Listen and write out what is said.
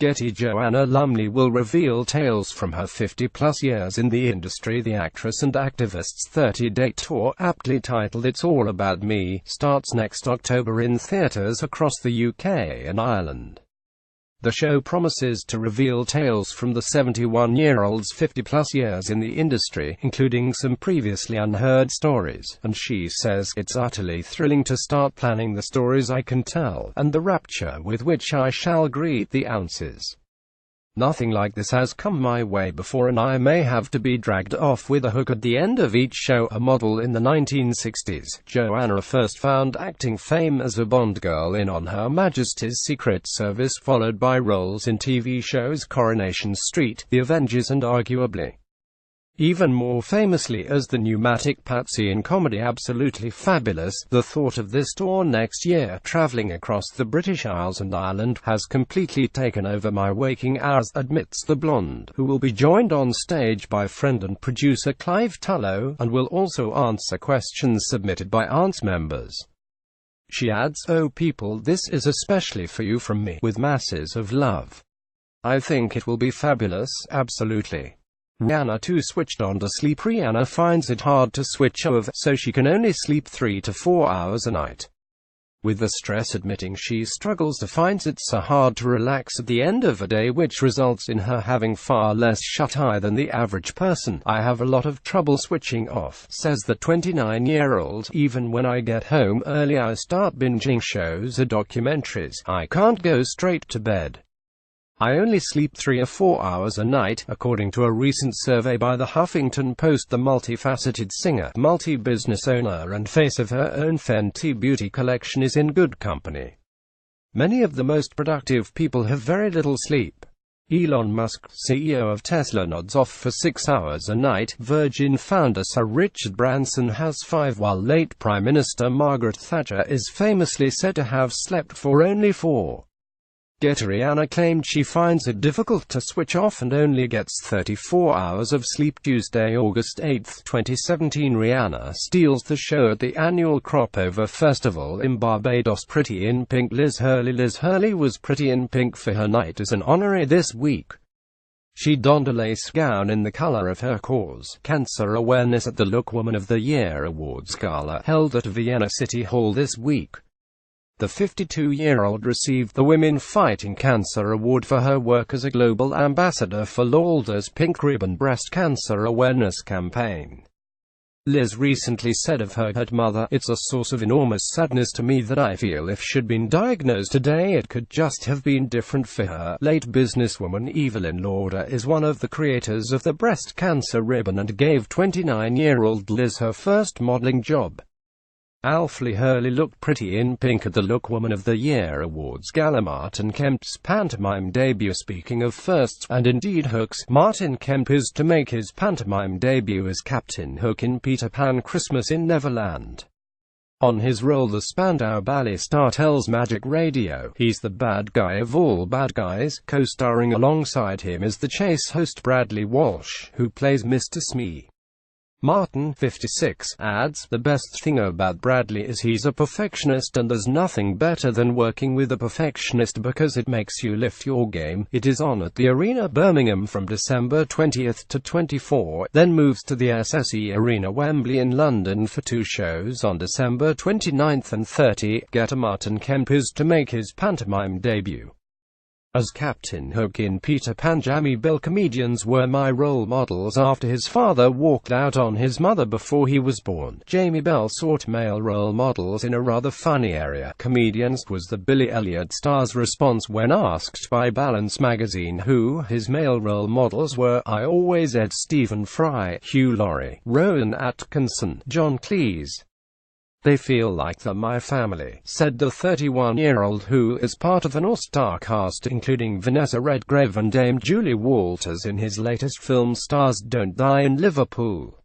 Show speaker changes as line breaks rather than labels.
GETTYJoanna Lumley will reveal tales from her 50-plus years in the industry. The actress and activist's 30-date tour, aptly titled It's All About Me, starts next October in theatres across the UK and Ireland. The show promises to reveal tales from the 71-year-old's 50-plus years in the industry, including some previously unheard stories, and she says, "It's utterly thrilling to start planning the stories I can tell, and the rapture with which I shall greet the ounces. Nothing like this has come my way before, and I may have to be dragged off with a hook at the end of each show." A model in the 1960s, Joanna first found acting fame as a Bond girl in On Her Majesty's Secret Service, followed by roles in TV shows Coronation Street, The Avengers, and arguably even more famously as the pneumatic Patsy in comedy Absolutely Fabulous. The thought of this tour next year, travelling across the British Isles and Ireland, has completely taken over my waking hours, admits the blonde, who will be joined on stage by friend and producer Clive Tullow, and will also answer questions submitted by Ants members. She adds, "Oh people, this is especially for you from me, with masses of love. I think it will be fabulous, absolutely." Rihanna too switched on to sleep. Rihanna finds it hard to switch off, so she can only sleep 3 to 4 hours a night. With the stress admitting she struggles to find it so hard to relax at the end of a day, which results in her having far less shut-eye than the average person. "I have a lot of trouble switching off," says the 29-year-old. "Even when I get home early I start binging shows or documentaries. I can't go straight to bed. I only sleep 3 or 4 hours a night." According to a recent survey by the Huffington Post, the multifaceted singer, multi-business owner and face of her own Fenty beauty collection is in good company. Many of the most productive people have very little sleep. Elon Musk, CEO of Tesla, nods off for 6 hours a night. Virgin founder Sir Richard Branson has 5, while late Prime Minister Margaret Thatcher is famously said to have slept for only 4. Rihanna claimed she finds it difficult to switch off and only gets 34 hours of sleep. Tuesday, August 8, 2017, Rihanna steals the show at the annual Cropover Festival in Barbados. Pretty in pink. Liz Hurley was pretty in pink for her night as an honoree this week. She donned a lace gown in the color of her cause, cancer awareness, at the Look Woman of the Year Awards Gala held at Vienna City Hall this week. The 52-year-old received the Women Fighting Cancer Award for her work as a global ambassador for Lauder's Pink Ribbon breast cancer awareness campaign. Liz recently said of her mother, "It's a source of enormous sadness to me that I feel if she'd been diagnosed today it could just have been different for her." Late businesswoman Evelyn Lauder is one of the creators of the breast cancer ribbon and gave 29-year-old Liz her first modeling job. Aptly Hurley looked pretty in pink at the Look Woman of the Year Awards Gala. Martin Kemp's pantomime debut. Speaking of firsts, and indeed hooks, Martin Kemp is to make his pantomime debut as Captain Hook in Peter Pan Christmas in Neverland. On his role, the Spandau Ballet star tells Magic Radio he's the bad guy of all bad guys. Co-starring alongside him is the Chase host Bradley Walsh, who plays Mr. Smee. Martin, 56, adds, "The best thing about Bradley is he's a perfectionist, and there's nothing better than working with a perfectionist because it makes you lift your game." It is on at the Arena Birmingham from December 20 to 24, then moves to the SSE Arena Wembley in London for 2 shows on December 29 and 30. Martin Kemp is to make his pantomime debut as Captain Hook in Peter Pan. Jamie Bell. Comedians were my role models after his father walked out on his mother before he was born. Jamie Bell sought male role models in a rather funny area. Comedians was the Billy Elliot star's response when asked by Balance magazine who his male role models were. "I always said Stephen Fry, Hugh Laurie, Rowan Atkinson, John Cleese. They feel like they're my family," said the 31-year-old, who is part of an all-star cast including Vanessa Redgrave and Dame Julie Walters in his latest film Stars Don't Die in Liverpool.